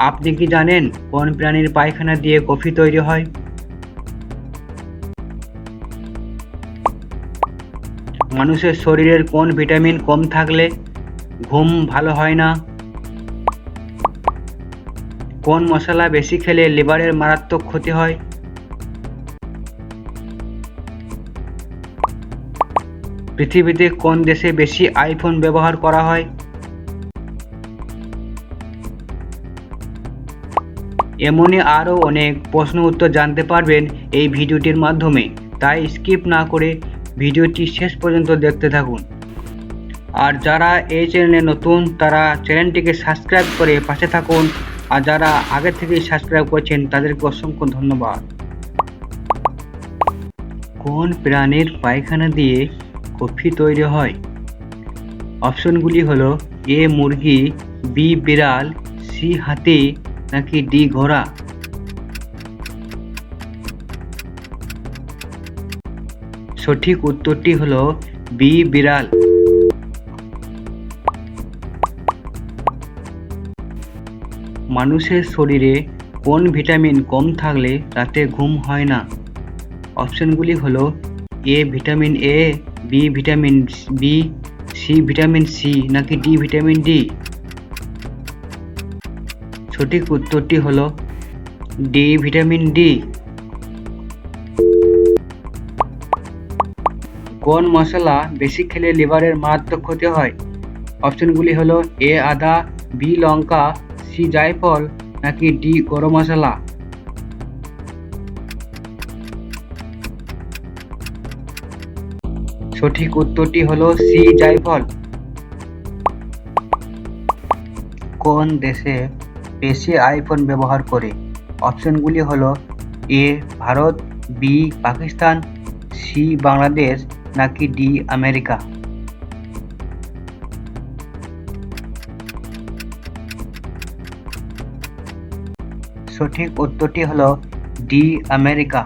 আপনি কি জানেন কোন প্রাণীর পায়খানা দিয়ে কফি তৈরি হয়? মানুষের শরীরের কোন ভিটামিন কম থাকলে ঘুম ভালো হয় না? কোন মশলা বেশি খেলে লিভারের মারাত্মক ক্ষতি হয়? পৃথিবীতে কোন দেশে বেশি আইফোন ব্যবহার করা হয়? এমনই আরও অনেক প্রশ্ন উত্তর জানতে পারবেন এই ভিডিওটির মাধ্যমে, তাই স্কিপ না করে ভিডিওটি শেষ পর্যন্ত দেখতে থাকুন। আর যারা এই চ্যানেলে নতুন তারা চ্যানেলটিকে সাবস্ক্রাইব করে পাশে থাকুন, আর যারা আগে থেকেই সাবস্ক্রাইব করেছেন তাদেরকে অসংখ্য ধন্যবাদ। কোন প্রাণীর পায়খানা দিয়ে কফি তৈরি হয়? অপশনগুলি হলো এ মুরগি, বি বিড়াল, সি হাতি নাকি ডি ঘোড়া। সঠিক উত্তরটি হলো বি বিড়াল। মানুষের শরীরে কোন ভিটামিন কম থাকলে রাতে ঘুম হয় না? অপশনগুলি হলো A vitamin A, B vitamin B, C vitamin C নাকি ডি ভিটামিন ডি। সঠিক উত্তরটি হলো ডি ভিটামিন ডি। কোন মশলা বেশি খেলে লিভারের মারাত্মক ক্ষতি হয়? অপশনগুলি হলো এ আদা, বি লঙ্কা, সি জায়ফল নাকি ডি গরম মশলা। সঠিক উত্তরটি হলো সি জায়ফল। কোন দেশে বেশি আইফোন ব্যবহার করে? অপশনগুলি হলো এ ভারত, বি পাকিস্তান, সি বাংলাদেশ নাকি ডি আমেরিকা। সঠিক উত্তরটি হলো ডি আমেরিকা।